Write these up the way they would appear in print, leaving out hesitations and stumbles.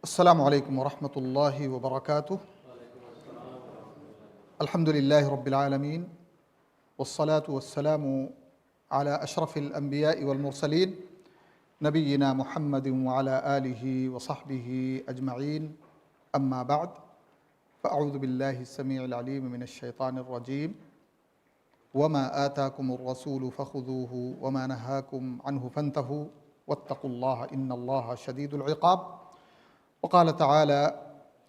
السلام علیکم ورحمۃ اللہ وبرکاتہ۔ الحمد للہ رب العالمین والصلاة والسلام علی اشرف الانبیاء والمرسلین نبینا محمد وعلی آلہ وصحبہ اجمعین، اما بعد فاعوذ باللہ السمیع العلیم من الشیطان الرجیم وما آتاکم الرسول فخذوہ وما نہاکم عنہ فانتہوا واتقوا اللہ ان اللہ شدید العقاب۔ وقال تعالى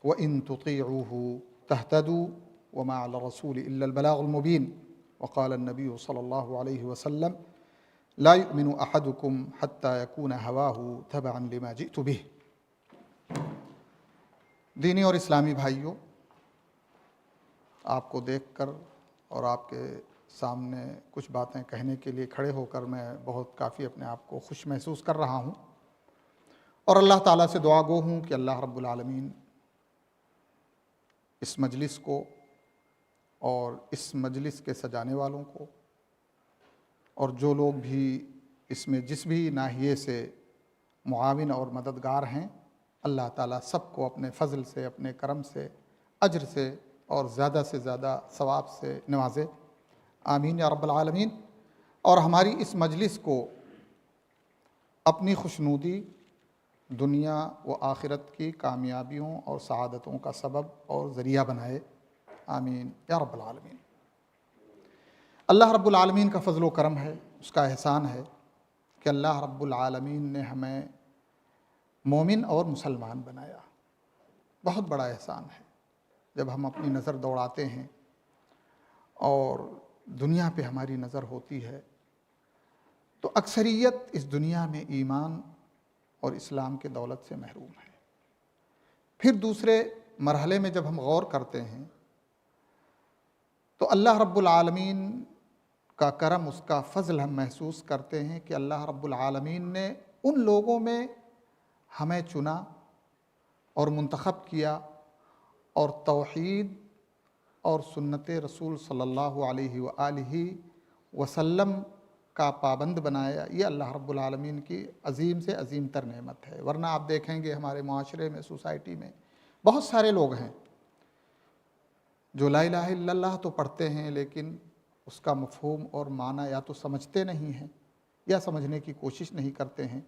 وإن تطيعوه تهتدوا وما على الرسول إلا البلاغ المبين۔ وقال النبي صلى الله عليه وسلم لا يؤمن أحدكم حتى يكون هواه تبعا لما جئت به۔ دینی اور اسلامی بھائیوں، آپ کو دیکھ کر اور آپ کے سامنے کچھ باتیں کہنے کے لیے کھڑے ہو کر میں بہت کافی اپنے آپ کو خوش محسوس کر رہا ہوں، اور اللہ تعالیٰ سے دعا گو ہوں کہ اللہ رب العالمین اس مجلس کو اور اس مجلس کے سجانے والوں کو اور جو لوگ بھی اس میں جس بھی ناحیے سے معاون اور مددگار ہیں، اللہ تعالیٰ سب کو اپنے فضل سے، اپنے کرم سے، اجر سے اور زیادہ سے زیادہ ثواب سے نوازے، آمین یا رب العالمین۔ اور ہماری اس مجلس کو اپنی خوشنودی، دنیا و آخرت کی کامیابیوں اور سعادتوں کا سبب اور ذریعہ بنائے، آمین یا رب العالمین۔ اللہ رب العالمین کا فضل و کرم ہے، اس کا احسان ہے کہ اللہ رب العالمین نے ہمیں مومن اور مسلمان بنایا۔ بہت بڑا احسان ہے۔ جب ہم اپنی نظر دوڑاتے ہیں اور دنیا پہ ہماری نظر ہوتی ہے تو اکثریت اس دنیا میں ایمان اور اسلام کے دولت سے محروم ہے۔ پھر دوسرے مرحلے میں جب ہم غور کرتے ہیں تو اللہ رب العالمین کا کرم، اس کا فضل ہم محسوس کرتے ہیں کہ اللہ رب العالمین نے ان لوگوں میں ہمیں چنا اور منتخب کیا اور توحید اور سنت رسول صلی اللہ علیہ وآلہ وسلم کا پابند بنایا۔ یہ اللہ رب العالمین کی عظیم سے عظیم تر نعمت ہے۔ ورنہ آپ دیکھیں گے ہمارے معاشرے میں، سوسائٹی میں بہت سارے لوگ ہیں جو لا الہ الا اللہ تو پڑھتے ہیں لیکن اس کا مفہوم اور معنی یا تو سمجھتے نہیں ہیں یا سمجھنے کی کوشش نہیں کرتے ہیں،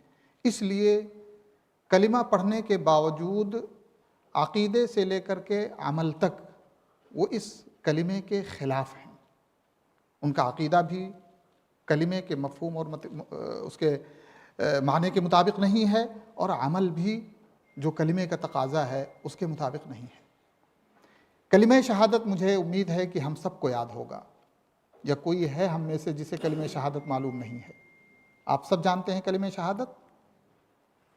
اس لیے کلمہ پڑھنے کے باوجود عقیدے سے لے کر کے عمل تک وہ اس کلمے کے خلاف ہیں۔ ان کا عقیدہ بھی کلمے کے مفہوم اور اس کے معنی کے مطابق نہیں ہے، اور عمل بھی جو کلمے کا تقاضا ہے اس کے مطابق نہیں ہے۔ کلمہ شہادت مجھے امید ہے کہ ہم سب کو یاد ہوگا، یا کوئی ہے ہم میں سے جسے کلمہ شہادت معلوم نہیں ہے؟ آپ سب جانتے ہیں کلمہ شہادت؟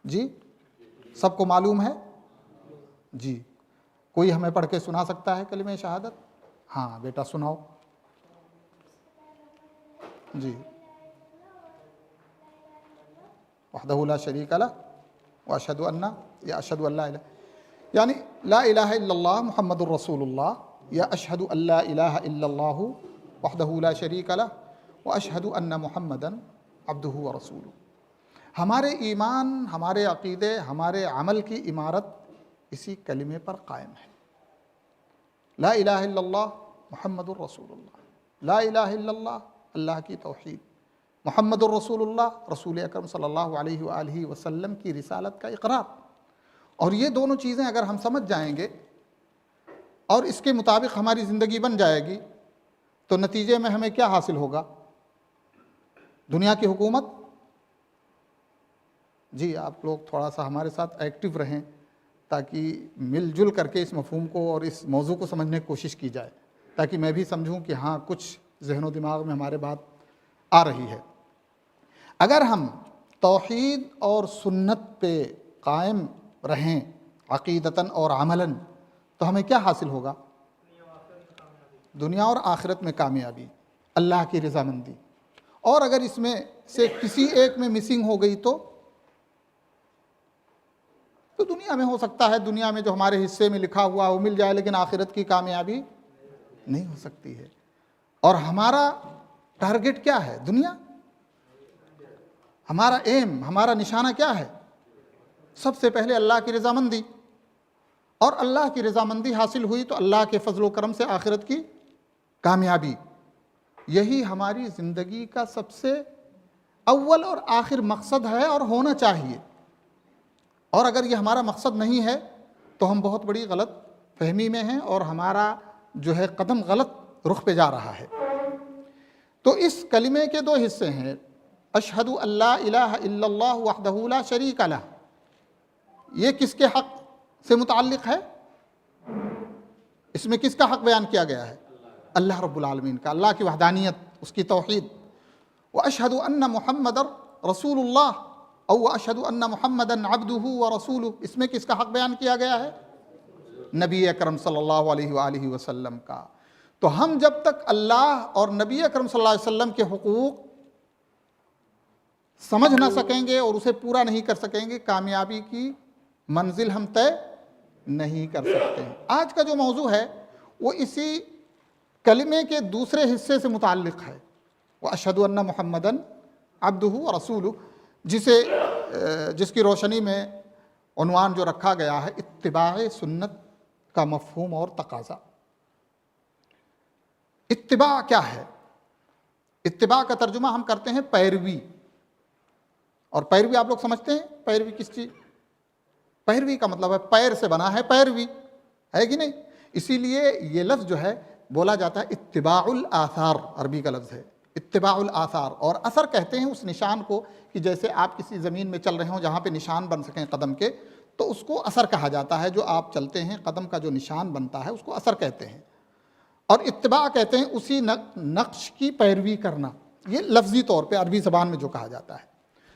جی سب کو معلوم ہے؟ جی کوئی ہمیں پڑھ کے سنا سکتا ہے کلمہ شہادت؟ ہاں بیٹا سناؤ جی۔ وحدہ لا شریک لہ واشہد ان یا اشہد ان لا الہ، یعنی لا الہ الا اللہ محمد الرسول اللہ، یا اشہد ان لا الہ الا اللہ وحدہ لا شریک لہ واشہد ان محمدا عبدہ ورسولہ۔ ہمارے ایمان، ہمارے عقیدے، ہمارے عمل کی عمارت اسی کلمے پر قائم ہے۔ لا الہ الا اللہ محمد الرسول اللہ، لا الہ الا اللہ اللہ کی توحید، محمد الرسول اللہ رسول اکرم صلی اللہ علیہ وآلہ وسلم کی رسالت کا اقرار۔ اور یہ دونوں چیزیں اگر ہم سمجھ جائیں گے اور اس کے مطابق ہماری زندگی بن جائے گی تو نتیجے میں ہمیں کیا حاصل ہوگا؟ دنیا کی حکومت۔ جی آپ لوگ تھوڑا سا ہمارے ساتھ ایکٹیو رہیں تاکہ مل جل کر کے اس مفہوم کو اور اس موضوع کو سمجھنے کی کوشش کی جائے، تاکہ میں بھی سمجھوں کہ ہاں کچھ ذہن و دماغ میں ہمارے بات آ رہی ہے۔ اگر ہم توحید اور سنت پہ قائم رہیں عقیدتاً اور عملاً تو ہمیں کیا حاصل ہوگا؟ دنیا اور آخرت میں کامیابی، اللہ کی رضامندی۔ اور اگر اس میں سے کسی ایک میں مسنگ ہو گئی تو دنیا میں ہو سکتا ہے، دنیا میں جو ہمارے حصے میں لکھا ہوا وہ مل جائے، لیکن آخرت کی کامیابی نہیں ہو سکتی ہے۔ اور ہمارا ٹارگٹ کیا ہے؟ دنیا۔ ہمارا ایم، ہمارا نشانہ کیا ہے؟ سب سے پہلے اللہ کی رضامندی۔ اور اللہ کی رضامندی حاصل ہوئی تو اللہ کے فضل و کرم سے آخرت کی کامیابی۔ یہی ہماری زندگی کا سب سے اول اور آخر مقصد ہے اور ہونا چاہیے، اور اگر یہ ہمارا مقصد نہیں ہے تو ہم بہت بڑی غلط فہمی میں ہیں اور ہمارا جو ہے قدم غلط رخ پہ جا رہا ہے۔ تو اس کلمے کے دو حصے ہیں، اشہد ان لا الہ الا اللہ وحدہ لا شریک لہ، یہ کس کے حق سے متعلق ہے؟ اس میں کس کا حق بیان کیا گیا ہے؟ اللہ رب العالمین کا، اللہ کی وحدانیت، اس کی توحید۔ واشہد ان محمدا رسول اللہ او اشہد ان محمدا عبدہ ورسولہ، اس میں کس کا حق بیان کیا گیا ہے؟ نبی اکرم صلی اللہ علیہ وآلہ وسلم کا۔ تو ہم جب تک اللہ اور نبی اکرم صلی اللہ علیہ وسلم کے حقوق سمجھ نہ سکیں گے اور اسے پورا نہیں کر سکیں گے، کامیابی کی منزل ہم طے نہیں کر سکتے ہیں۔ آج کا جو موضوع ہے وہ اسی کلمے کے دوسرے حصے سے متعلق ہے، وَأَشْهَدُ أَنَّ مُحَمَّدًا عَبْدُهُ وَرَسُولُهُ، جس کی روشنی میں عنوان جو رکھا گیا ہے اتباع سنت کا مفہوم اور تقاضا۔ اتباع کیا ہے؟ اتباع کا ترجمہ ہم کرتے ہیں پیروی، اور پیروی آپ لوگ سمجھتے ہیں پیروی کس چیز؟ پیروی کا مطلب ہے پیر سے بنا ہے پیروی، ہے کہ نہیں؟ اسی لیے یہ لفظ جو ہے بولا جاتا ہے اتباع الآثار، عربی کا لفظ ہے اتباع الآثار، اور اثر کہتے ہیں اس نشان کو کہ جیسے آپ کسی زمین میں چل رہے ہوں جہاں پہ نشان بن سکیں قدم کے، تو اس کو اثر کہا جاتا ہے۔ جو آپ چلتے ہیں قدم کا جو نشان بنتا ہے اس کو اثر کہتے ہیں، اور اتباع کہتے ہیں اسی نقش کی پیروی کرنا، یہ لفظی طور پہ عربی زبان میں جو کہا جاتا ہے،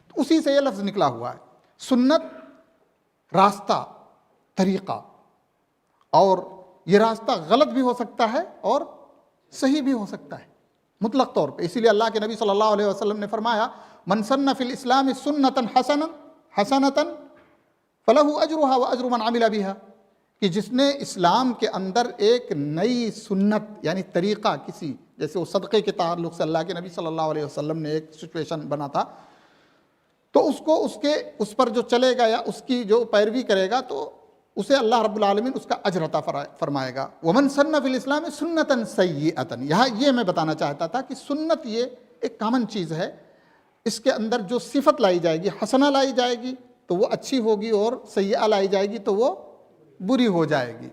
تو اسی سے یہ لفظ نکلا ہوا ہے۔ سنت راستہ، طریقہ، اور یہ راستہ غلط بھی ہو سکتا ہے اور صحیح بھی ہو سکتا ہے مطلق طور پہ۔ اسی لیے اللہ کے نبی صلی اللہ علیہ وسلم نے فرمایا من سن فی الاسلام سنتا حسنتا فلہ اجرها واجر من عمل بها، کہ جس نے اسلام کے اندر ایک نئی سنت یعنی طریقہ، کسی جیسے وہ صدقے کے تعلق سے اللہ کے نبی صلی اللہ علیہ وسلم نے ایک سچویشن بنا تھا، تو اس کو اس پر جو چلے گا یا اس کی جو پیروی کرے گا تو اسے اللہ رب العالمین اس کا اجر عطا فرمائے گا۔ ومن سن فی الاسلام سنتا سیئتا، یہاں یہ میں بتانا چاہتا تھا کہ سنت یہ ایک کامن چیز ہے، اس کے اندر جو صفت لائی جائے گی، حسنہ لائی جائے گی تو وہ اچھی ہوگی، اور سیئہ لائی جائے گی تو وہ بری ہو جائے گی۔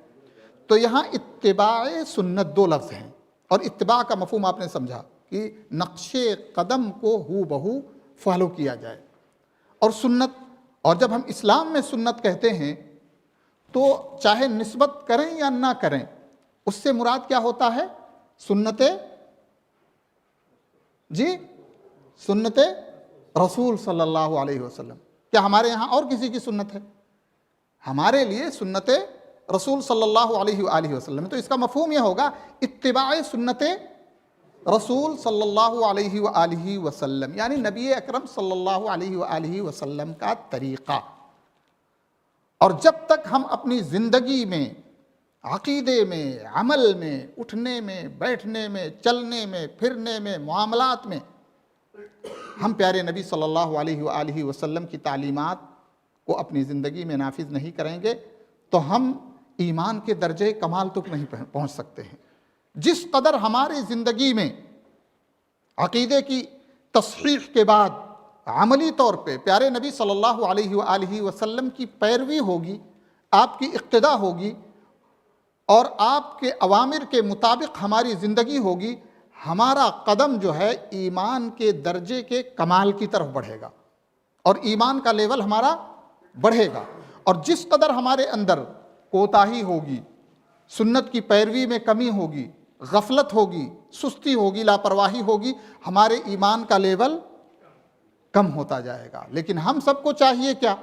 تو یہاں اتباع سنت دو لفظ ہیں، اور اتباع کا مفہوم آپ نے سمجھا کہ نقش قدم کو ہو بہو فالو کیا جائے، اور سنت، اور جب ہم اسلام میں سنت کہتے ہیں تو چاہے نسبت کریں یا نہ کریں، اس سے مراد کیا ہوتا ہے؟ سنت سنت رسول صلی اللہ علیہ وسلم۔ کیا ہمارے یہاں اور کسی کی سنت ہے؟ ہمارے لیے سنت رسول صلی اللہ علیہ وآلہ وسلم۔ تو اس کا مفہوم یہ ہوگا اتباع سنت رسول صلی اللہ علیہ وآلہ وسلم، یعنی نبی اکرم صلی اللہ علیہ وآلہ وسلم کا طریقہ۔ اور جب تک ہم اپنی زندگی میں، عقیدے میں، عمل میں، اٹھنے میں، بیٹھنے میں، چلنے میں، پھرنے میں، معاملات میں ہم پیارے نبی صلی اللہ علیہ وآلہ وسلم کی تعلیمات کو اپنی زندگی میں نافذ نہیں کریں گے تو ہم ایمان کے درجے کمال تک نہیں پہنچ سکتے ہیں۔ جس قدر ہماری زندگی میں عقیدے کی تصحیح کے بعد عملی طور پہ پیارے نبی صلی اللہ علیہ وآلہ وسلم کی پیروی ہوگی، آپ کی اقتداء ہوگی، اور آپ کے اوامر کے مطابق ہماری زندگی ہوگی، ہمارا قدم جو ہے ایمان کے درجے کے کمال کی طرف بڑھے گا، اور ایمان کا لیول ہمارا بڑھے گا۔ اور جس قدر ہمارے اندر کوتاہی ہوگی، سنت کی پیروی میں کمی ہوگی، غفلت ہوگی، سستی ہوگی، لاپرواہی ہوگی، ہمارے ایمان کا لیول کم ہوتا جائے گا۔ لیکن ہم سب کو چاہیے کیا؟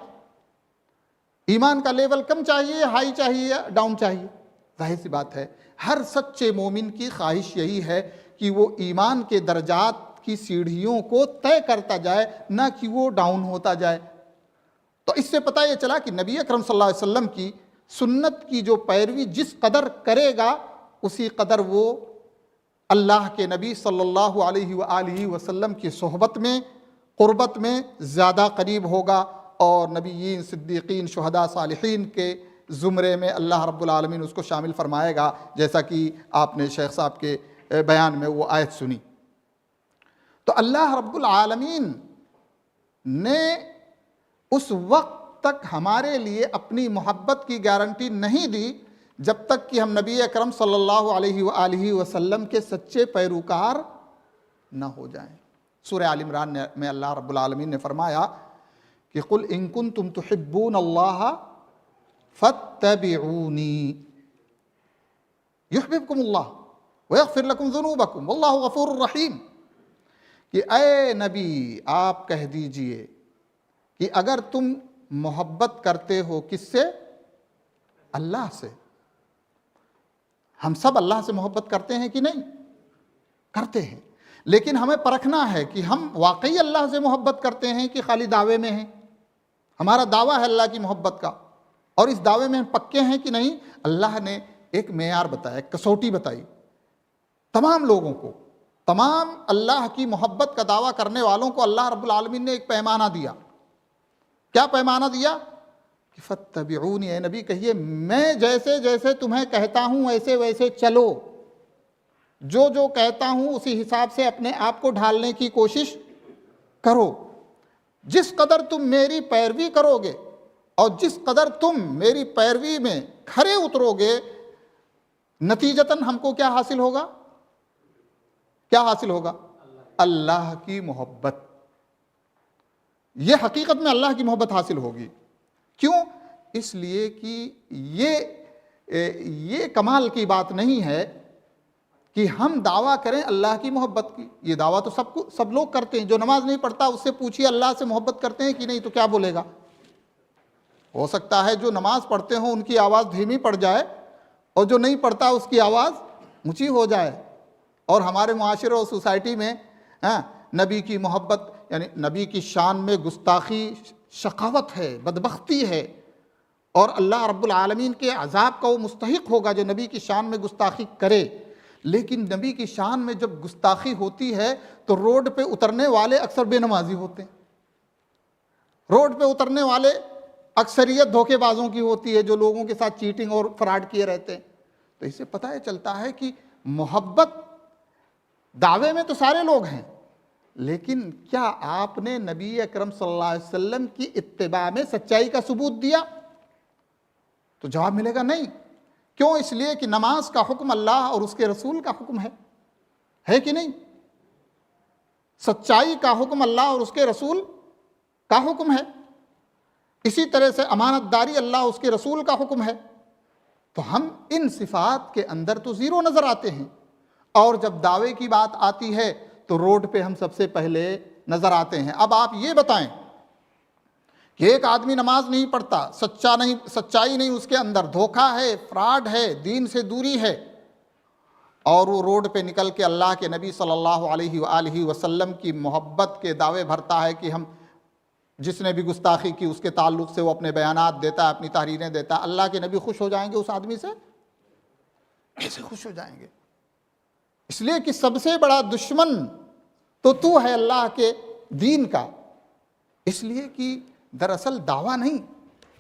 ایمان کا لیول کم چاہیے، ہائی چاہیے، ڈاؤن چاہیے؟ ظاہر سی بات ہے ہر سچے مومن کی خواہش یہی ہے کہ وہ ایمان کے درجات کی سیڑھیوں کو طے کرتا جائے، نہ کہ وہ ڈاؤن ہوتا جائے۔ تو اس سے پتہ یہ چلا کہ نبی اکرم صلی اللہ علیہ وسلم کی سنت کی جو پیروی جس قدر کرے گا، اسی قدر وہ اللہ کے نبی صلی اللہ علیہ وآلہ وسلم کی صحبت میں، قربت میں زیادہ قریب ہوگا، اور نبیین، صدیقین، شہداء، صالحین کے زمرے میں اللہ رب العالمین اس کو شامل فرمائے گا، جیسا کہ آپ نے شیخ صاحب کے بیان میں وہ آیت سنی۔ تو اللہ رب العالمین نے اس وقت تک ہمارے لیے اپنی محبت کی گارنٹی نہیں دی جب تک کہ ہم نبی اکرم صلی اللہ علیہ وآلہ وسلم کے سچے پیروکار نہ ہو جائیں۔ سورہ آل عمران میں اللہ رب العالمین نے فرمایا کہ قُلْ إِن كُنتُمْ تُحِبُّونَ اللَّهَ فَاتَّبِعُونِي يُحْبِبْكُمُ اللَّهُ وَيَغْفِرْ لَكُمْ ذُنُوبَكُمْ وَاللَّهُ غَفُورٌ رَحِيمٌ کہ اے نبی آپ کہہ دیجئے کہ اگر تم محبت کرتے ہو کس سے؟ اللہ سے۔ ہم سب اللہ سے محبت کرتے ہیں کہ نہیں؟ کرتے ہیں، لیکن ہمیں پرکھنا ہے کہ ہم واقعی اللہ سے محبت کرتے ہیں کہ خالی دعوے میں ہیں۔ ہمارا دعویٰ ہے اللہ کی محبت کا، اور اس دعوے میں ہم پکے ہیں کہ نہیں؟ اللہ نے ایک معیار بتایا، ایک کسوٹی بتائی تمام لوگوں کو، تمام اللہ کی محبت کا دعویٰ کرنے والوں کو اللہ رب العالمین نے ایک پیمانہ دیا۔ کیا پیمانہ دیا؟ کہ فَاتَّبِعُونِ، اے نبی کہیے میں جیسے جیسے تمہیں کہتا ہوں ویسے ویسے چلو، جو جو کہتا ہوں اسی حساب سے اپنے آپ کو ڈھالنے کی کوشش کرو۔ جس قدر تم میری پیروی کرو گے اور جس قدر تم میری پیروی میں کھرے اترو گے، نتیجتاً ہم کو کیا حاصل ہوگا؟ کیا حاصل ہوگا؟ اللہ کی محبت۔ یہ حقیقت میں اللہ کی محبت حاصل ہوگی۔ کیوں؟ اس لیے کہ یہ کمال کی بات نہیں ہے کہ ہم دعویٰ کریں اللہ کی محبت کی۔ یہ دعویٰ تو سب لوگ کرتے ہیں۔ جو نماز نہیں پڑھتا اس سے پوچھیے اللہ سے محبت کرتے ہیں کہ نہیں، تو کیا بولے گا؟ ہو سکتا ہے جو نماز پڑھتے ہوں ان کی آواز دھیمی پڑ جائے، اور جو نہیں پڑھتا اس کی آواز اونچی ہو جائے۔ اور ہمارے معاشرے اور سوسائٹی میں نبی کی محبت یعنی نبی کی شان میں گستاخی شقاوت ہے، بدبختی ہے، اور اللہ رب العالمین کے عذاب کا وہ مستحق ہوگا جو نبی کی شان میں گستاخی کرے۔ لیکن نبی کی شان میں جب گستاخی ہوتی ہے تو روڈ پہ اترنے والے اکثر بے نمازی ہوتے ہیں۔ روڈ پہ اترنے والے اکثریت دھوکے بازوں کی ہوتی ہے، جو لوگوں کے ساتھ چیٹنگ اور فراڈ کیے رہتے ہیں۔ تو اس سے پتہ چلتا ہے کہ محبت دعوے میں تو سارے لوگ ہیں، لیکن کیا آپ نے نبی اکرم صلی اللہ علیہ وسلم کی اتباع میں سچائی کا ثبوت دیا؟ تو جواب ملے گا نہیں۔ کیوں؟ اس لیے کہ نماز کا حکم اللہ اور اس کے رسول کا حکم ہے کہ نہیں؟ سچائی کا حکم اللہ اور اس کے رسول کا حکم ہے۔ اسی طرح سے امانت داری اللہ اس کے رسول کا حکم ہے۔ تو ہم ان صفات کے اندر تو زیرو نظر آتے ہیں، اور جب دعوے کی بات آتی ہے تو روڈ پہ ہم سب سے پہلے نظر آتے ہیں۔ اب آپ یہ بتائیں کہ ایک آدمی نماز نہیں پڑھتا، سچائی نہیں اس کے اندر، دھوکہ ہے، فراڈ ہے، دین سے دوری ہے، اور وہ روڈ پہ نکل کے اللہ کے نبی صلی اللہ علیہ وآلہ وسلم کی محبت کے دعوے بھرتا ہے کہ ہم جس نے بھی گستاخی کی اس کے تعلق سے وہ اپنے بیانات دیتا ہے، اپنی تحریریں دیتا ہے، اللہ کے نبی خوش ہو جائیں گے اس آدمی سے؟ کیسے خوش ہو جائیں گے؟ اس لیے کہ سب سے بڑا دشمن تو ہے اللہ کے دین کا۔ اس لیے کہ دراصل دعویٰ نہیں،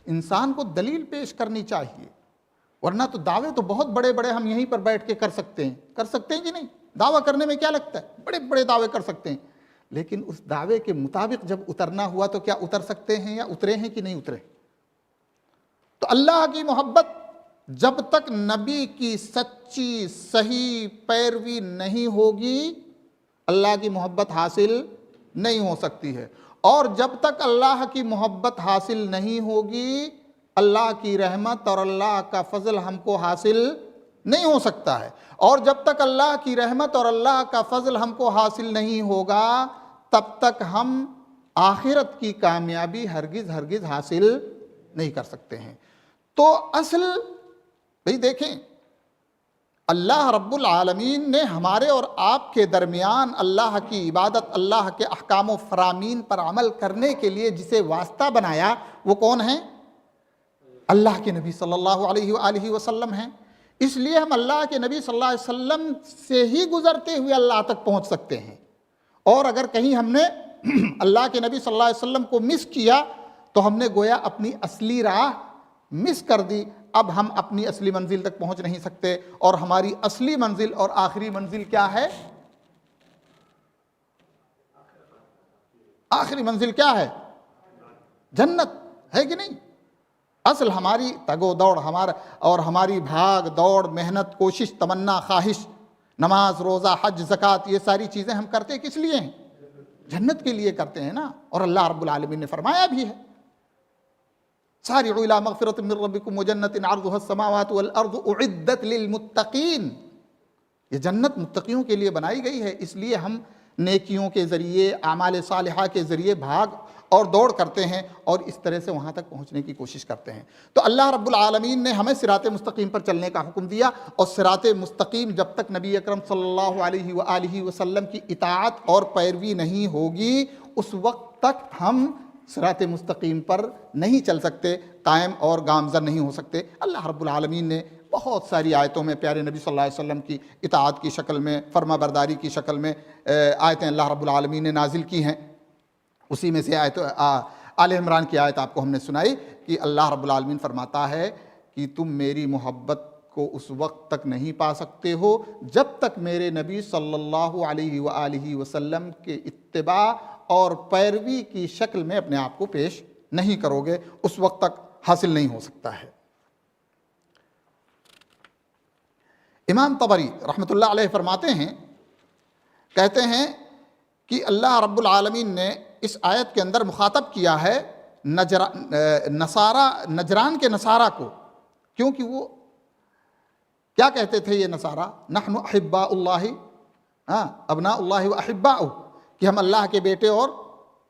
انسان کو دلیل پیش کرنی چاہیے، ورنہ تو دعوے تو بہت بڑے بڑے ہم یہیں پر بیٹھ کے کر سکتے ہیں کہ نہیں؟ دعویٰ کرنے میں کیا لگتا ہے؟ بڑے بڑے دعوے کر سکتے ہیں، لیکن اس دعوے کے مطابق جب اترنا ہوا تو کیا اتر سکتے ہیں یا اترے ہیں کہ نہیں اترے؟ تو اللہ کی محبت جب تک نبی کی سچی صحیح پیروی نہیں ہوگی اللہ کی محبت حاصل نہیں ہو سکتی ہے، اور جب تک اللہ کی محبت حاصل نہیں ہوگی اللہ کی رحمت اور اللہ کا فضل ہم کو حاصل نہیں ہو سکتا ہے، اور جب تک اللہ کی رحمت اور اللہ کا فضل ہم کو حاصل نہیں ہوگا تب تک ہم آخرت کی کامیابی ہرگز حاصل نہیں کر سکتے ہیں۔ تو اصل بھئی دیکھیں، اللہ رب العالمین نے ہمارے اور آپ کے درمیان اللہ کی عبادت، اللہ کے احکام و فرامین پر عمل کرنے کے لیے جسے واسطہ بنایا وہ کون ہیں؟ اللہ کے نبی صلی اللہ علیہ وآلہ وسلم ہیں۔ اس لیے ہم اللہ کے نبی صلی اللہ علیہ وسلم سے ہی گزرتے ہوئے اللہ تک پہنچ سکتے ہیں، اور اگر کہیں ہم نے اللہ کے نبی صلی اللہ علیہ وسلم کو مس کیا تو ہم نے گویا اپنی اصلی راہ مس کر دی۔ اب ہم اپنی اصلی منزل تک پہنچ نہیں سکتے، اور ہماری اصلی منزل اور آخری منزل کیا ہے؟ آخری منزل کیا ہے؟ جنت ہے کہ نہیں؟ اصل ہماری تگ و دوڑ ہماری بھاگ دوڑ، محنت، کوشش، تمنا، خواہش، نماز، روزہ، حج، زکوٰۃ، یہ ساری چیزیں ہم کرتے کس لیے ہیں؟ جنت کے لیے کرتے ہیں نا۔ اور اللہ رب العالمین نے فرمایا بھی ہے، سارعوا الی مغفرۃ من ربکم وجنۃ عرضها السماوات والارض اعدت للمتقین۔ یہ جنت متقیوں کے لیے بنائی گئی ہے، اس لیے ہم نیکیوں کے ذریعے، اعمال صالحہ کے ذریعے بھاگ اور دوڑ کرتے ہیں، اور اس طرح سے وہاں تک پہنچنے کی کوشش کرتے ہیں۔ تو اللہ رب العالمین نے ہمیں صراط مستقیم پر چلنے کا حکم دیا، اور صراط مستقیم جب تک نبی اکرم صلی اللہ علیہ وآلہ وسلم کی اطاعت اور پیروی نہیں ہوگی، اس وقت تک ہم صراط مستقیم پر نہیں چل سکتے، قائم اور گامزن نہیں ہو سکتے۔ اللہ رب العالمین نے بہت ساری آیتوں میں پیارے نبی صلی اللہ علیہ وسلم کی اطاعت کی شکل میں، فرما برداری کی شکل میں آیتیں اللہ رب العالمین نے نازل کی ہیں۔ اسی میں سے آل عمران کی آیت آپ کو ہم نے سنائی کہ اللہ رب العالمین فرماتا ہے کہ تم میری محبت کو اس وقت تک نہیں پا سکتے ہو جب تک میرے نبی صلی اللہ علیہ وآلہ وسلم کے اتباع اور پیروی کی شکل میں اپنے آپ کو پیش نہیں کرو گے، اس وقت تک حاصل نہیں ہو سکتا ہے۔ امام طبری رحمۃ اللہ علیہ فرماتے ہیں، کہتے ہیں کہ اللہ رب العالمین نے اس آیت کے اندر مخاطب کیا ہے نجران کے نصارہ کو، کیونکہ وہ کیا کہتے تھے؟ یہ نصارہ نحن احباء اللہ ابناء اللہ و احباؤہ، کہ ہم اللہ کے بیٹے اور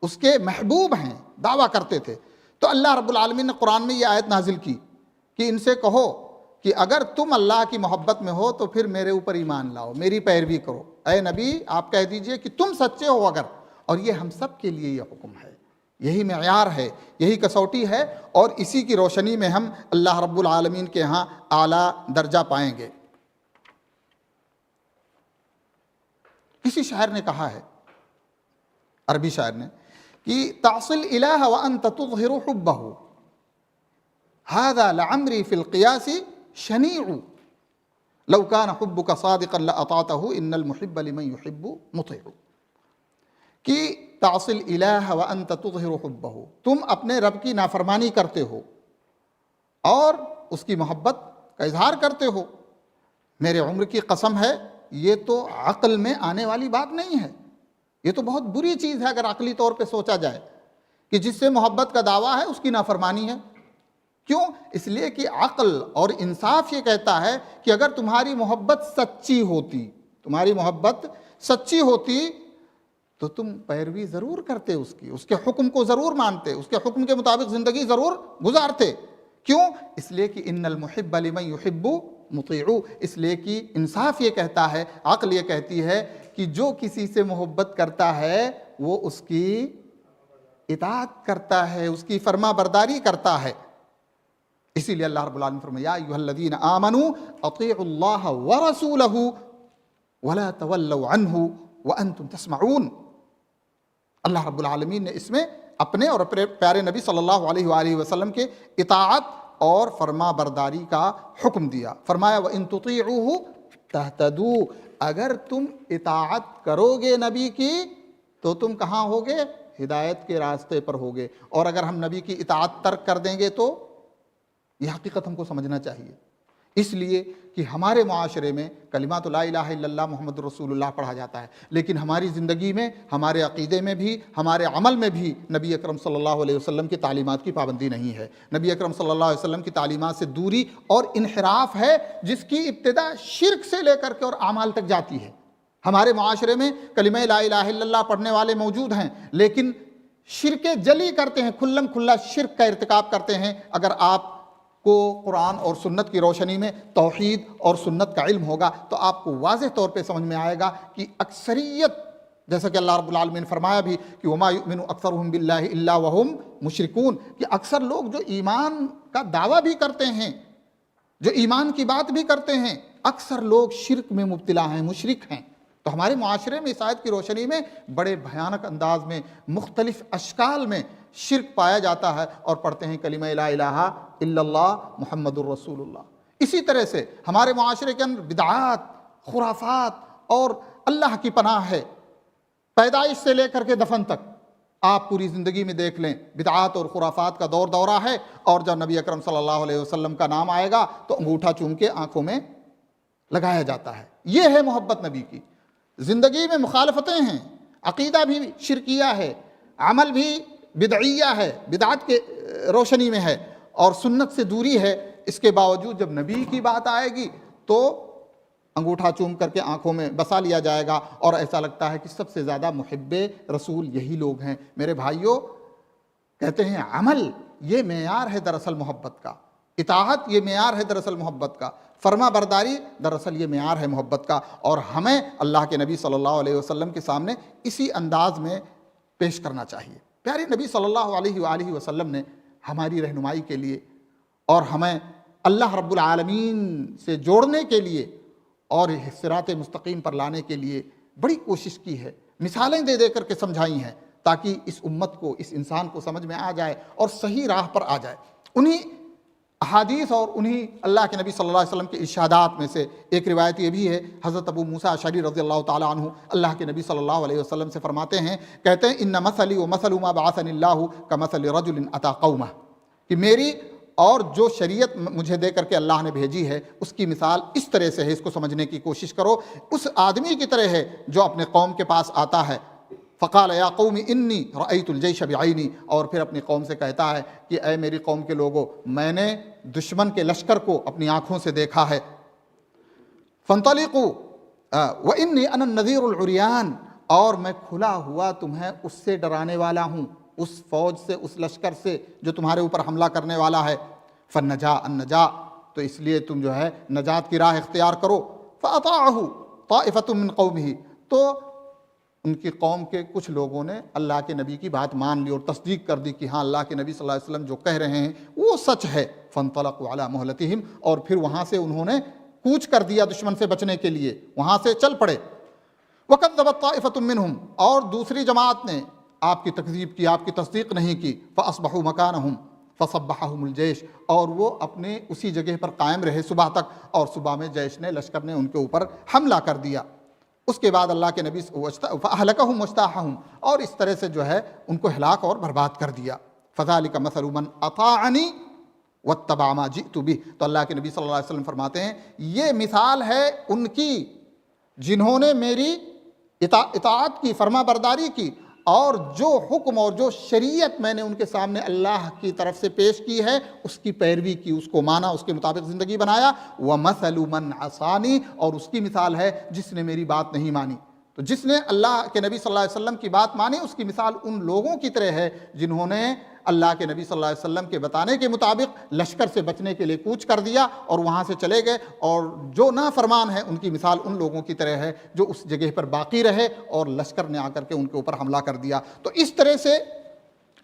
اس کے محبوب ہیں، دعویٰ کرتے تھے۔ تو اللہ رب العالمین نے قرآن میں یہ آیت نازل کی کہ ان سے کہو کہ اگر تم اللہ کی محبت میں ہو تو پھر میرے اوپر ایمان لاؤ، میری پیروی کرو۔ اے نبی آپ کہہ دیجئے کہ تم سچے ہو اگر، اور یہ ہم سب کے لیے یہ حکم ہے، یہی معیار ہے، یہی کسوٹی ہے، اور اسی کی روشنی میں ہم اللہ رب العالمین کے ہاں اعلیٰ درجہ پائیں گے۔ کسی شاعر نے کہا ہے، عربی شاعر نے، کہ تعصی الالہ وانت تظہر حبہ هذا لعمری فی القیاس شنیع لو کان حبک صادقا لاطعته ان المحب لمن يحب مطیع، کہ تعصی الالہ وانت تظہر حبہ، تم اپنے رب کی نافرمانی کرتے ہو اور اس کی محبت کا اظہار کرتے ہو، میرے عمر کی قسم ہے یہ تو عقل میں آنے والی بات نہیں ہے، یہ تو بہت بری چیز ہے اگر عقلی طور پہ سوچا جائے کہ جس سے محبت کا دعویٰ ہے اس کی نافرمانی ہے۔ کیوں؟ اس لیے کہ عقل اور انصاف یہ کہتا ہے کہ اگر تمہاری محبت سچی ہوتی تو تم پیروی ضرور کرتے اس کے حکم کو ضرور مانتے، اس کے حکم کے مطابق زندگی ضرور گزارتے۔ کیوں؟ اس لیے کہ ان المحب لمن يحب مطیع، اس لیے کہ انصاف یہ کہتا ہے، عقل یہ کہتی ہے کہ جو کسی سے محبت کرتا ہے وہ اس کی اطاعت کرتا ہے، اس کی فرما برداری کرتا ہے۔ اسی لیے اللہ رب العالمین فرمایا یا ایھا الذین آمنوا اطیعوا اللہ ورسولہ ولا تولوا عنہ وانتم تسمعون۔ اللہ رب العالمین نے اس میں اپنے اور اپنے پیارے نبی صلی اللہ علیہ وآلہ وسلم کے اطاعت اور فرما برداری کا حکم دیا۔ فرمایا وَإِن تُطِيعُوهُ تَهْتَدُوا، اگر تم اطاعت کرو گے نبی کی تو تم کہاں ہوگے؟ ہدایت کے راستے پر ہوگے۔ اور اگر ہم نبی کی اطاعت ترک کر دیں گے تو یہ حقیقت ہم کو سمجھنا چاہیے، اس لیے کہ ہمارے معاشرے میں کلمات لا الہ الا اللہ محمد رسول اللہ پڑھا جاتا ہے، لیکن ہماری زندگی میں، ہمارے عقیدے میں بھی، ہمارے عمل میں بھی نبی اکرم صلی اللہ علیہ وسلم کی تعلیمات کی پابندی نہیں ہے۔ نبی اکرم صلی اللہ علیہ وسلم کی تعلیمات سے دوری اور انحراف ہے، جس کی ابتدا شرک سے لے کر کے اور اعمال تک جاتی ہے۔ ہمارے معاشرے میں کلمہ لا الہ الا اللہ پڑھنے والے موجود ہیں، لیکن شرک جلی کرتے ہیں، کھلم کھلا شرک کا ارتکاب کرتے ہیں۔ اگر آپ کو قرآن اور سنت کی روشنی میں توحید اور سنت کا علم ہوگا تو آپ کو واضح طور پہ سمجھ میں آئے گا کہ اکثریت، جیسا کہ اللہ رب العالمین نے فرمایا بھی کہ وما یؤمن اکثرهم باللہ الا وهم مشرکون، کہ اکثر لوگ جو ایمان کا دعویٰ بھی کرتے ہیں، جو ایمان کی بات بھی کرتے ہیں، اکثر لوگ شرک میں مبتلا ہیں، مشرک ہیں۔ تو ہمارے معاشرے میں اس آیت کی روشنی میں بڑے بھیانک انداز میں، مختلف اشکال میں شرک پایا جاتا ہے اور پڑھتے ہیں کلمہ لا الہ الا اللہ محمد الرسول اللہ۔ اسی طرح سے ہمارے معاشرے کے اندر بدعات، خرافات اور اللہ کی پناہ ہے، پیدائش سے لے کر کے دفن تک آپ پوری زندگی میں دیکھ لیں بدعات اور خرافات کا دورہ ہے، اور جب نبی اکرم صلی اللہ علیہ وسلم کا نام آئے گا تو انگوٹھا چوم کے آنکھوں میں لگایا جاتا ہے۔ یہ ہے محبت نبی کی۔ زندگی میں مخالفتیں ہیں، عقیدہ بھی شرکیہ ہے، عمل بھی بدعیہ ہے، بدعات کے روشنی میں ہے، اور سنت سے دوری ہے۔ اس کے باوجود جب نبی کی بات آئے گی تو انگوٹھا چوم کر کے آنکھوں میں بسا لیا جائے گا، اور ایسا لگتا ہے کہ سب سے زیادہ محب رسول یہی لوگ ہیں۔ میرے بھائیوں، کہتے ہیں عمل یہ معیار ہے دراصل محبت کا، اطاعت یہ معیار ہے دراصل محبت کا، فرما برداری دراصل یہ معیار ہے محبت کا، اور ہمیں اللہ کے نبی صلی اللہ علیہ وسلم کے سامنے اسی انداز میں پیش کرنا چاہیے۔ پیارے نبی صلی اللہ علیہ وآلہ وسلم نے ہماری رہنمائی کے لیے اور ہمیں اللہ رب العالمین سے جوڑنے کے لیے اور صراط مستقیم پر لانے کے لیے بڑی کوشش کی ہے، مثالیں دے دے کر کے سمجھائی ہیں، تاکہ اس امت کو، اس انسان کو سمجھ میں آ جائے اور صحیح راہ پر آ جائے۔ انہی احادیث اور انہی اللہ کے نبی صلی اللہ علیہ وسلم کے ارشادات میں سے ایک روایت یہ بھی ہے، حضرت ابو موسیٰ اشعری رضی اللہ تعالیٰ عنہ اللہ کے نبی صلی اللہ علیہ وسلم سے فرماتے ہیں، کہتے ہیں ان مثلی و مثل ما بعثنی اللہ کمثل رجل اتی قومہ، کہ میری اور جو شریعت مجھے دے کر کے اللہ نے بھیجی ہے اس کی مثال اس طرح سے ہے، اس کو سمجھنے کی کوشش کرو، اس آدمی کی طرح ہے جو اپنے قوم کے پاس آتا ہے، فقال یا قوم انی رأیت الجیش بعینی، اور پھر اپنی قوم سے کہتا ہے کہ اے میری قوم کے لوگوں، میں نے دشمن کے لشکر کو اپنی آنکھوں سے دیکھا ہے، فانطلقوا وانی انا النذیر العریان، اور میں کھلا ہوا تمہیں اس سے ڈرانے والا ہوں، اس فوج سے، اس لشکر سے جو تمہارے اوپر حملہ کرنے والا ہے، فالنجا النجا، تو اس لیے تم جو ہے نجات کی راہ اختیار کرو، فاطاعہ طائفۃ من قومہ، تو ان کی قوم کے کچھ لوگوں نے اللہ کے نبی کی بات مان لی اور تصدیق کر دی کہ ہاں اللہ کے نبی صلی اللہ علیہ وسلم جو کہہ رہے ہیں وہ سچ ہے، فانطلقوا علی مہلتہم، اور پھر وہاں سے انہوں نے کوچ کر دیا دشمن سے بچنے کے لیے، وہاں سے چل پڑے، وکذبت طائفۃ منہم، اور دوسری جماعت نے آپ کی تکذیب کی، آپ کی تصدیق نہیں کی، فاصبحوا مکانہم فصبحہم الجیش، اور وہ اپنے اسی جگہ پر قائم رہے صبح تک، اور صبح میں جیش نے، لشکر نے ان کے اوپر حملہ کر دیا۔ اس کے بعد اللہ کے نبی فاہلکہم واجتاحہم، اور اس طرح سے جو ہے ان کو ہلاک اور برباد کر دیا۔ فذلک مثل من اطاعنی واتبع ما جئت بہ، تو اللہ کے نبی صلی اللہ علیہ وسلم فرماتے ہیں یہ مثال ہے ان کی جنہوں نے میری اطاعت کی، فرما برداری کی، اور جو حکم اور جو شریعت میں نے ان کے سامنے اللہ کی طرف سے پیش کی ہے اس کی پیروی کی، اس کو مانا، اس کے مطابق زندگی بنایا۔ وَمَثَلُ مَنْ عَصَانِي، اور اس کی مثال ہے جس نے میری بات نہیں مانی۔ تو جس نے اللہ کے نبی صلی اللہ علیہ وسلم کی بات مانی اس کی مثال ان لوگوں کی طرح ہے جنہوں نے اللہ کے نبی صلی اللہ علیہ وسلم کے بتانے کے مطابق لشکر سے بچنے کے لیے کوچ کر دیا اور وہاں سے چلے گئے، اور جو نافرمان ہیں ان کی مثال ان لوگوں کی طرح ہے جو اس جگہ پر باقی رہے اور لشکر نے آ کر کے ان کے اوپر حملہ کر دیا۔ تو اس طرح سے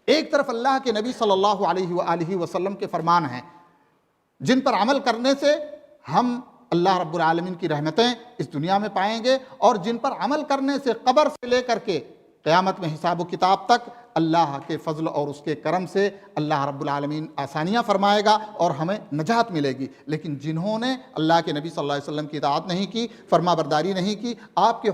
ایک طرف اللہ کے نبی صلی اللہ علیہ وآلہ وسلم کے فرمان ہیں جن پر عمل کرنے سے ہم اللہ رب العالمین کی رحمتیں اس دنیا میں پائیں گے، اور جن پر عمل کرنے سے قبر سے لے کر کے قیامت میں حساب و کتاب تک اللہ کے فضل اور اس کے کرم سے اللہ رب العالمین آسانیاں فرمائے گا اور ہمیں نجات ملے گی۔ لیکن جنہوں نے اللہ کے نبی صلی اللہ علیہ وسلم کی اطاعت نہیں کی، فرما برداری نہیں کی، آپ کے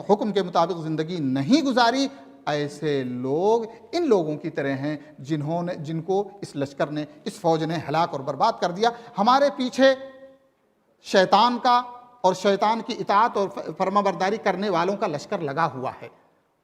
حکم کے مطابق زندگی نہیں گزاری، ایسے لوگ ان لوگوں کی طرح ہیں جن کو اس لشکر نے، اس فوج نے ہلاک اور برباد کر دیا۔ ہمارے پیچھے شیطان کا اور شیطان کی اطاعت اور فرما برداری کرنے والوں کا لشکر لگا ہوا ہے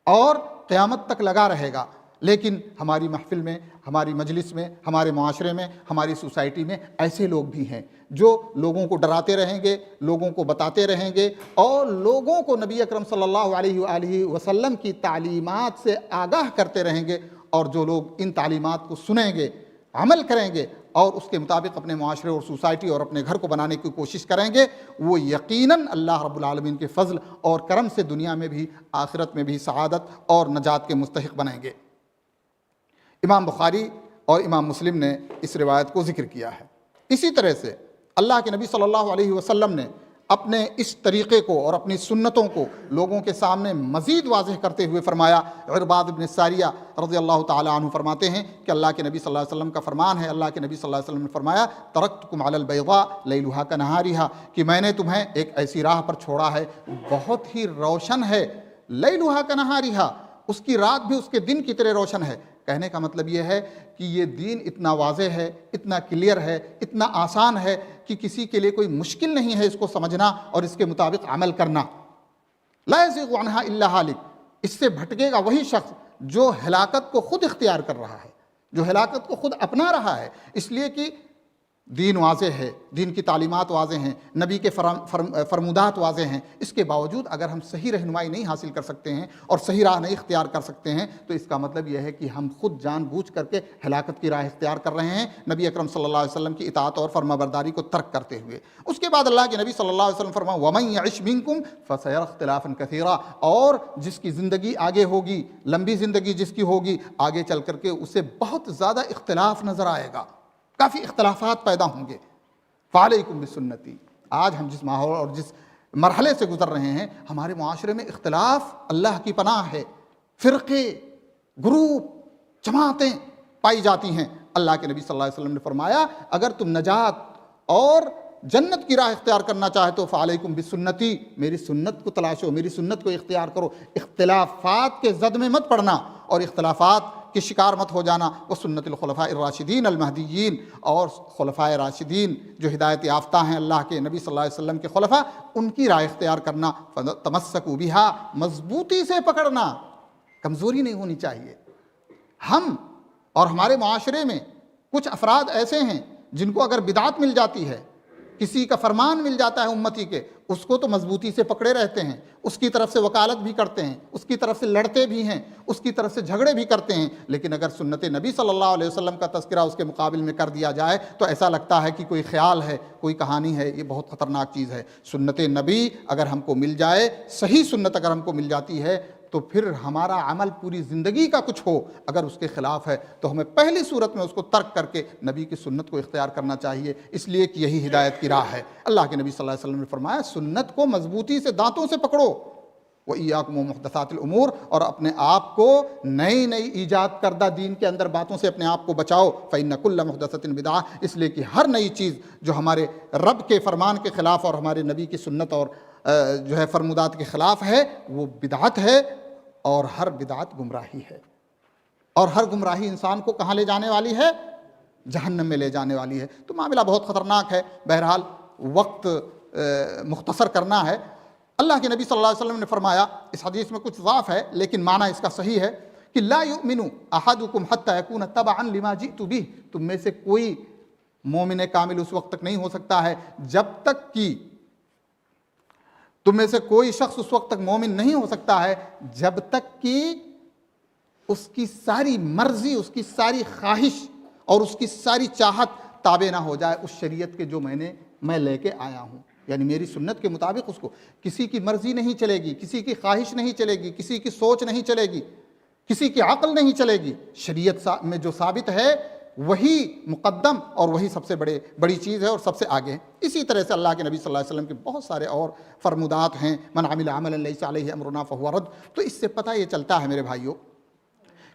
اور قیامت تک لگا رہے گا، لیکن ہماری محفل میں، ہماری مجلس میں، ہمارے معاشرے میں، ہماری سوسائٹی میں ایسے لوگ بھی ہیں جو لوگوں کو ڈراتے رہیں گے، لوگوں کو بتاتے رہیں گے، اور لوگوں کو نبی اکرم صلی اللہ علیہ وآلہ وسلم کی تعلیمات سے آگاہ کرتے رہیں گے، اور جو لوگ ان تعلیمات کو سنیں گے، عمل کریں گے اور اس کے مطابق اپنے معاشرے اور سوسائٹی اور اپنے گھر کو بنانے کی کوشش کریں گے، وہ یقیناً اللہ رب العالمین کے فضل اور کرم سے دنیا میں بھی آخرت میں بھی سعادت اور نجات کے مستحق بنیں گے۔ امام بخاری اور امام مسلم نے اس روایت کو ذکر کیا ہے۔ اسی طرح سے اللہ کے نبی صلی اللہ علیہ وسلم نے اپنے اس طریقے کو اور اپنی سنتوں کو لوگوں کے سامنے مزید واضح کرتے ہوئے فرمایا۔ عرباد بن ساریہ رضی اللہ تعالیٰ عنہ فرماتے ہیں کہ اللہ کے نبی صلی اللہ علیہ وسلم کا فرمان ہے، اللہ کے نبی صلی اللہ علیہ وسلم نے فرمایا ترکتکم علی البیضاء لیلھا کنہارھا، کہ میں نے تمہیں ایک ایسی راہ پر چھوڑا ہے بہت ہی روشن ہے، لیلھا کنہارھا، اس کی رات بھی اس کے دن کی طرح روشن ہے۔ کہنے کا مطلب یہ ہے کہ یہ دین اتنا واضح ہے، اتنا کلیئر ہے، اتنا آسان ہے کہ کسی کے لیے کوئی مشکل نہیں ہے اس کو سمجھنا اور اس کے مطابق عمل کرنا۔ لا یزیغ عنہا الا ہالک، اس سے بھٹکے گا وہی شخص جو ہلاکت کو خود اختیار کر رہا ہے، جو ہلاکت کو خود اپنا رہا ہے، اس لیے کہ دین واضح ہے، دین کی تعلیمات واضح ہیں، نبی کے فرمودات واضح ہیں، اس کے باوجود اگر ہم صحیح رہنمائی نہیں حاصل کر سکتے ہیں اور صحیح راہ نہیں اختیار کر سکتے ہیں تو اس کا مطلب یہ ہے کہ ہم خود جان بوجھ کر کے ہلاکت کی راہ اختیار کر رہے ہیں، نبی اکرم صلی اللہ علیہ وسلم کی اطاعت اور فرمانبرداری کو ترک کرتے ہوئے۔ اس کے بعد اللہ کے نبی صلی اللہ علیہ وسلم فرمایا وَمَن يَعِشْ مِنكُمْ فَسَيَرَى اخْتِلَافًا كَثِيرًا، اور جس کی زندگی آگے ہوگی، لمبی زندگی جس کی ہوگی، آگے چل کر کے اسے بہت زیادہ اختلاف نظر آئے گا، کافی اختلافات پیدا ہوں گے۔ فعلیکم بسنتی، آج ہم جس ماحول اور جس مرحلے سے گزر رہے ہیں، ہمارے معاشرے میں اختلاف اللہ کی پناہ ہے، فرقے، گروپ، جماعتیں پائی جاتی ہیں۔ اللہ کے نبی صلی اللہ علیہ وسلم نے فرمایا اگر تم نجات اور جنت کی راہ اختیار کرنا چاہتے ہو فعلیکم بسنتی، میری سنت کو تلاشو، میری سنت کو اختیار کرو، اختلافات کے زد میں مت پڑنا اور اختلافات کے شکار مت ہو جانا۔ وہ سنت الخلفاء الراشدین المہدیین، اور خلفائے راشدین جو ہدایت یافتہ ہیں اللہ کے نبی صلی اللہ علیہ وسلم کے خلفاء، ان کی رائے اختیار کرنا۔ تمسکوا بہا، مضبوطی سے پکڑنا، کمزوری نہیں ہونی چاہیے۔ ہم اور ہمارے معاشرے میں کچھ افراد ایسے ہیں جن کو اگر بدعت مل جاتی ہے، کسی کا فرمان مل جاتا ہے امتی کے، اس کو تو مضبوطی سے پکڑے رہتے ہیں، اس کی طرف سے وکالت بھی کرتے ہیں، اس کی طرف سے لڑتے بھی ہیں، اس کی طرف سے جھگڑے بھی کرتے ہیں، لیکن اگر سنت نبی صلی اللہ علیہ وسلم کا تذکرہ اس کے مقابل میں کر دیا جائے تو ایسا لگتا ہے کہ کوئی خیال ہے، کوئی کہانی ہے۔ یہ بہت خطرناک چیز ہے۔ سنت نبی اگر ہم کو مل جائے، صحیح سنت اگر ہم کو مل جاتی ہے تو پھر ہمارا عمل پوری زندگی کا کچھ ہو، اگر اس کے خلاف ہے تو ہمیں پہلی صورت میں اس کو ترک کر کے نبی کی سنت کو اختیار کرنا چاہیے، اس لیے کہ یہی ہدایت کی راہ ہے۔ اللہ کے نبی صلی اللہ علیہ وسلم نے فرمایا سنت کو مضبوطی سے دانتوں سے پکڑو، وَإِيَّاكُمْ وَمُحْدَثَاتِ الْأُمُورِ، اور اپنے آپ کو نئی نئی ایجاد کردہ دین کے اندر باتوں سے اپنے آپ کو بچاؤ۔ فَإِنَّ كُلَّ مُحْدَثَةٍ بِدْعَةٍ، اس لیے کہ ہر نئی چیز جو ہمارے رب کے فرمان کے خلاف اور ہمارے نبی کی سنت اور جو ہے فرمودات کے خلاف ہے وہ بدعت ہے، اور ہر بدعت گمراہی ہے، اور ہر گمراہی انسان کو کہاں لے جانے والی ہے؟ جہنم میں لے جانے والی ہے۔ تو معاملہ بہت خطرناک ہے۔ بہرحال وقت مختصر کرنا ہے۔ اللہ کے نبی صلی اللہ علیہ وسلم نے فرمایا، اس حدیث میں کچھ ضعف ہے لیکن معنی اس کا صحیح ہے، کہ لا یؤمن احدکم حتی یکون تبعا لما جئت بہ، تم میں سے کوئی مومن کامل اس وقت تک نہیں ہو سکتا ہے جب تک کہ تم میں سے کوئی شخص اس وقت تک مومن نہیں ہو سکتا ہے جب تک کہ اس کی ساری مرضی، اس کی ساری خواہش اور اس کی ساری چاہت تابع نہ ہو جائے اس شریعت کے جو میں لے کے آیا ہوں، یعنی میری سنت کے مطابق اس کو کسی کی مرضی نہیں چلے گی، کسی کی خواہش نہیں چلے گی، کسی کی سوچ نہیں چلے گی، کسی کی عقل نہیں چلے گی۔ شریعت میں جو ثابت ہے وہی مقدم اور وہی سب سے بڑی چیز ہے اور سب سے آگے ہے۔ اسی طرح سے اللہ کے نبی صلی اللہ علیہ وسلم کے بہت سارے اور فرمودات ہیں، من عمل عملا لیس علیہ امرنا فہو رد۔ تو اس سے پتہ یہ چلتا ہے میرے بھائیوں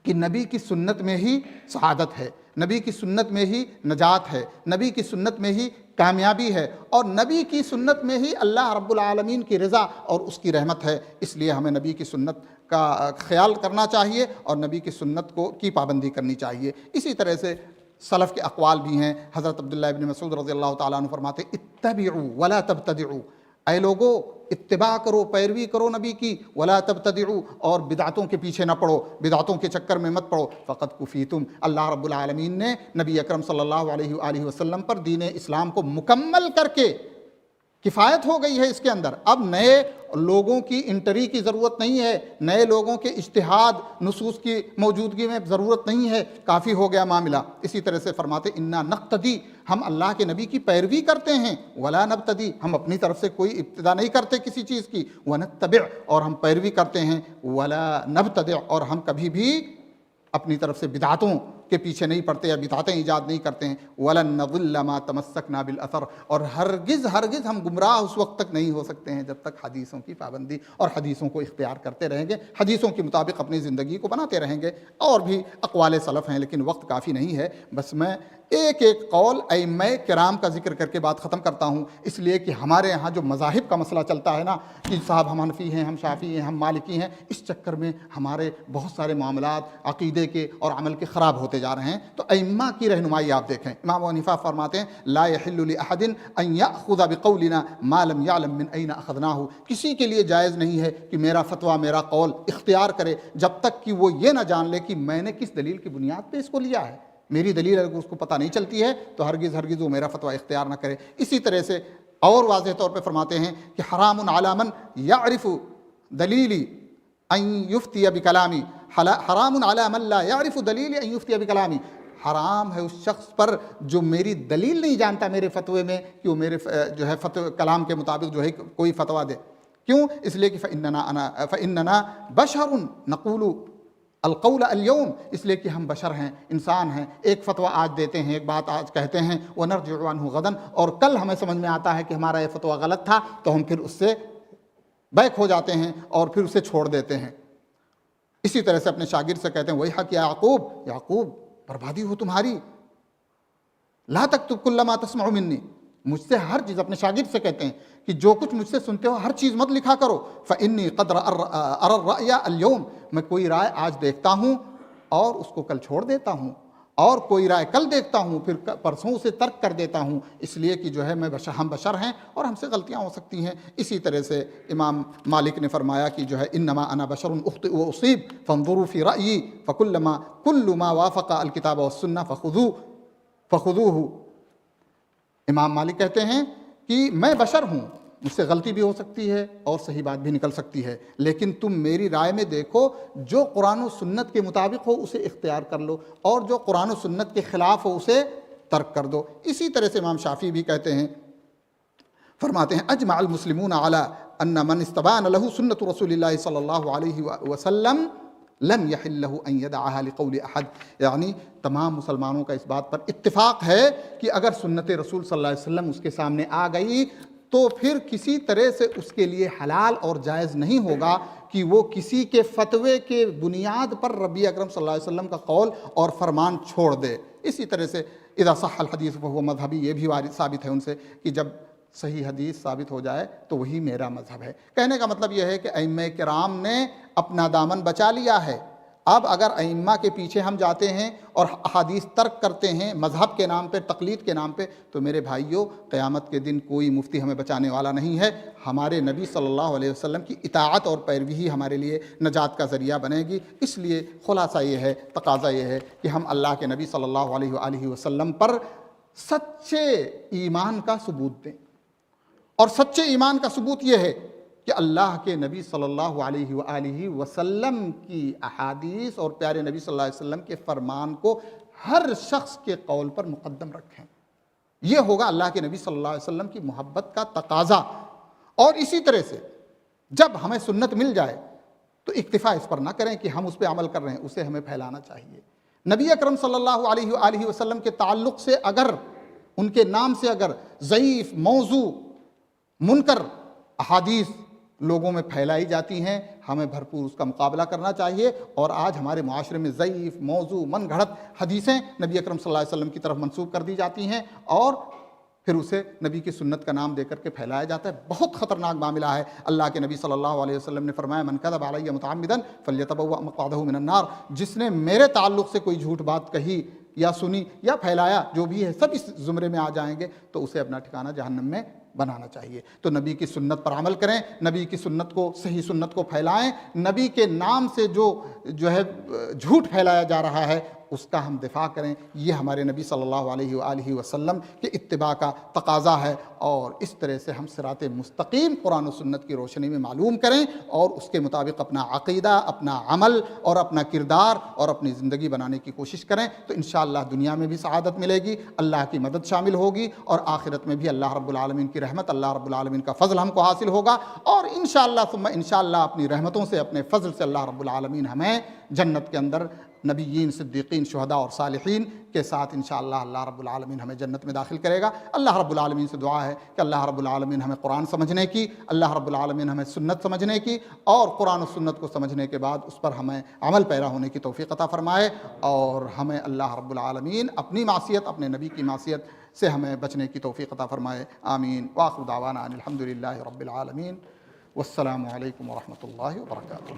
کہ نبی کی سنت میں ہی سعادت ہے، نبی کی سنت میں ہی نجات ہے، نبی کی سنت میں ہی کامیابی ہے، اور نبی کی سنت میں ہی اللہ رب العالمین کی رضا اور اس کی رحمت ہے۔ اس لیے ہمیں نبی کی سنت کا خیال کرنا چاہیے اور نبی کی سنت کی پابندی کرنی چاہیے۔ اسی طرح سے سلف کے اقوال بھی ہیں۔ حضرت عبداللہ ابن مسعود رضی اللہ تعالیٰ عنہ فرماتے اتبعوا ولا تبتدعوا، اے لوگو اتباع کرو، پیروی کرو نبی کی، ولا تبتدعوا، اور بدعتوں کے پیچھے نہ پڑو، بدعتوں کے چکر میں مت پڑو، فقد کفیتم، اللہ رب العالمین نے نبی اکرم صلی اللہ علیہ وآلہ وسلم پر دین اسلام کو مکمل کر کے کفایت ہو گئی ہے اس کے اندر۔ اب نئے لوگوں کی انٹری کی ضرورت نہیں ہے، نئے لوگوں کے اجتہاد نصوص کی موجودگی میں ضرورت نہیں ہے، کافی ہو گیا معاملہ۔ اسی طرح سے فرماتے انا نقتدی، ہم اللہ کے نبی کی پیروی کرتے ہیں، ولا نبتدی، ہم اپنی طرف سے کوئی ابتدا نہیں کرتے کسی چیز کی، ونتبع، اور ہم پیروی کرتے ہیں، ولا نبتدع، اور ہم کبھی بھی اپنی طرف سے بدعتوں کے پیچھے نہیں پڑتے یا بدعتیں ایجاد نہیں کرتے ہیں. وَلَن نَضِلَّ مَا تَمَسَّكْنَا بِالْأَثَرِ، اور ہرگز ہم گمراہ اس وقت تک نہیں ہو سکتے ہیں جب تک حدیثوں کی پابندی اور حدیثوں کو اختیار کرتے رہیں گے، حدیثوں کے مطابق اپنی زندگی کو بناتے رہیں گے. اور بھی اقوال سلف ہیں لیکن وقت کافی نہیں ہے، بس میں ایک قول ائمہ کرام کا ذکر کر کے بات ختم کرتا ہوں. اس لیے کہ ہمارے یہاں جو مذاہب کا مسئلہ چلتا ہے نا کہ صاحب ہم حنفی ہیں، ہم شافعی ہیں، ہم مالکی ہیں، اس چکر میں ہمارے بہت سارے معاملات عقیدے کے اور عمل کے خراب ہوتے جا رہے ہیں. تو ائمہ کی رہنمائی آپ دیکھیں. امام ابو حنیفہ فرماتے ہیں لا يحل لأحد ان يأخذ بقولنا ما لم يعلم من اين اخذناه، کسی کے لیے جائز نہیں ہے کہ میرا فتویٰ، میرا قول اختیار کرے جب تک کہ وہ یہ نہ جان لے کہ میں نے کس دلیل کی بنیاد پہ اس کو لیا ہے. میری دلیل اگر اس کو پتہ نہیں چلتی ہے تو ہرگز وہ میرا فتویٰ اختیار نہ کرے. اسی طرح سے اور واضح طور پہ فرماتے ہیں کہ حرام علی من یعرف دلیلی ان یفتی بکلامی، حرام علی من لا یعرف دلیلی ان یفتی بکلامی، حرام ہے اس شخص پر جو میری دلیل نہیں جانتا میرے فتوے میں کہ وہ میرے جو ہے کلام کے مطابق جو ہے کوئی فتویٰ دے. کیوں؟ اس لیے کہ فإننا بشر نقول القول اليوم، اس لیے کہ ہم بشر ہیں، انسان ہیں، ایک فتویٰ آج دیتے ہیں، ایک بات آج کہتے ہیں، ونرجع عنہ غدا، اور کل ہمیں سمجھ میں آتا ہے کہ ہمارا یہ فتویٰ غلط تھا تو ہم پھر اس سے بیک ہو جاتے ہیں اور پھر اسے چھوڑ دیتے ہیں. اسی طرح سے اپنے شاگرد سے کہتے ہیں ویحک یا یعقوب، یعقوب بربادی ہو تمہاری، لا تکتب کل ما تسمع منی، مجھ سے ہر چیز، اپنے شاگرد سے کہتے ہیں کہ جو کچھ مجھ سے سنتے ہو ہر چیز مت لکھا کرو. فإنی قد أرى الرأي اليوم، میں کوئی رائے آج دیکھتا ہوں اور اس کو کل چھوڑ دیتا ہوں، اور کوئی رائے کل دیکھتا ہوں پھر پرسوں اسے ترک کر دیتا ہوں، اس لیے کہ جو ہے ہم بشر ہیں اور ہم سے غلطیاں ہو سکتی ہیں. اسی طرح سے امام مالک نے فرمایا کہ جو ہے انما انا بشر اخطئ واصیب فانظروا فی رأیی کل ما وافق الکتاب والسنہ فخذوه. امام مالک کہتے ہیں کہ میں بشر ہوں، مجھ سے غلطی بھی ہو سکتی ہے اور صحیح بات بھی نکل سکتی ہے، لیکن تم میری رائے میں دیکھو جو قرآن و سنت کے مطابق ہو اسے اختیار کر لو، اور جو قرآن و سنت کے خلاف ہو اسے ترک کر دو. اسی طرح سے امام شافعی بھی کہتے ہیں، فرماتے ہیں اجمع المسلمون علی ان من استبان له سنت رسول اللہ صلی اللہ علیہ وسلم لم يحل له ان يدعها لقول احد، یعنی تمام مسلمانوں کا اس بات پر اتفاق ہے کہ اگر سنت رسول صلی اللہ علیہ وسلم اس کے سامنے آ گئی تو پھر کسی طرح سے اس کے لیے حلال اور جائز نہیں ہوگا کہ وہ کسی کے فتوے کے بنیاد پر نبی اکرم صلی اللہ علیہ وسلم کا قول اور فرمان چھوڑ دے. اسی طرح سے اذا صح الحدیث فهو مذہبی، یہ بھی ثابت ہے ان سے کہ جب صحیح حدیث ثابت ہو جائے تو وہی میرا مذہب ہے. کہنے کا مطلب یہ ہے کہ ائمہ کرام نے اپنا دامن بچا لیا ہے. اب اگر ائمہ کے پیچھے ہم جاتے ہیں اور احادیث ترک کرتے ہیں مذہب کے نام پہ، تقلید کے نام پہ، تو میرے بھائیوں قیامت کے دن کوئی مفتی ہمیں بچانے والا نہیں ہے. ہمارے نبی صلی اللہ علیہ وسلم کی اطاعت اور پیروی ہی ہمارے لیے نجات کا ذریعہ بنے گی. اس لیے خلاصہ یہ ہے، تقاضا یہ ہے کہ ہم اللہ کے نبی صلی اللہ علیہ وآلہ وسلم پر سچے ایمان کا ثبوت دیں. اور سچے ایمان کا ثبوت یہ ہے کہ اللہ کے نبی صلی اللہ علیہ وآلہ وسلم کی احادیث اور پیارے نبی صلی اللہ علیہ وسلم کے فرمان کو ہر شخص کے قول پر مقدم رکھیں. یہ ہوگا اللہ کے نبی صلی اللہ علیہ وسلم کی محبت کا تقاضا. اور اسی طرح سے جب ہمیں سنت مل جائے تو اکتفا اس پر نہ کریں کہ ہم اس پہ عمل کر رہے ہیں، اسے ہمیں پھیلانا چاہیے. نبی اکرم صلی اللہ علیہ وآلہ وسلم کے تعلق سے اگر ان کے نام سے اگر ضعیف، موضوع، منکر احادیث لوگوں میں پھیلائی جاتی ہیں، ہمیں بھرپور اس کا مقابلہ کرنا چاہیے. اور آج ہمارے معاشرے میں ضعیف، موضوع، من گھڑت حدیثیں نبی اکرم صلی اللہ علیہ وسلم کی طرف منسوب کر دی جاتی ہیں اور پھر اسے نبی کی سنت کا نام دے کر کے پھیلایا جاتا ہے. بہت خطرناک معاملہ ہے. اللہ کے نبی صلی اللہ علیہ وسلم نے فرمایا من کذب علی متعمدا فلیتبوأ مقعدہ من النار، جس نے میرے تعلق سے کوئی جھوٹ بات کہی یا سنی یا پھیلایا، جو بھی ہے سب اس زمرے میں آ جائیں گے، تو اسے اپنا ٹھکانہ جہنم میں بنانا چاہیے. تو نبی کی سنت پر عمل کریں، نبی کی سنت کو، صحیح سنت کو پھیلائیں. نبی کے نام سے جو ہے جھوٹ پھیلایا جا رہا ہے اس کا ہم دفاع کریں. یہ ہمارے نبی صلی اللہ علیہ وآلہ وسلم کے اتباع کا تقاضا ہے. اور اس طرح سے ہم صراط مستقیم قرآن و سنت کی روشنی میں معلوم کریں اور اس کے مطابق اپنا عقیدہ، اپنا عمل اور اپنا کردار اور اپنی زندگی بنانے کی کوشش کریں. تو انشاءاللہ دنیا میں بھی سعادت ملے گی، اللہ کی مدد شامل ہوگی، اور آخرت میں بھی اللہ رب العالمین کی رحمت، اللہ رب العالمین کا فضل ہم کو حاصل ہوگا. اور انشاءاللہ ثم انشاءاللہ اپنی رحمتوں سے، اپنے فضل سے اللہ رب العالمین ہمیں جنت کے اندر نبیین، صدیقین، شہداء اور صالحین کے ساتھ انشاءاللہ اللہ رب العالمین ہمیں جنت میں داخل کرے گا۔ اللہ رب العالمین سے دعا ہے کہ اللہ رب العالمین ہمیں قرآن سمجھنے کی، اللہ رب العالمین ہمیں سنت سمجھنے کی، اور قرآن و سنت کو سمجھنے کے بعد اس پر ہمیں عمل پیرا ہونے کی توفیق عطا فرمائے، اور ہمیں اللہ رب العالمین اپنی معصیت، اپنے نبی کی معصیت سے ہمیں بچنے کی توفیق عطا فرمائے۔ آمین۔ وآخر دعوانا ان الحمد للہ رب العالمین، والسلام علیکم ورحمۃ اللہ وبرکاتہ۔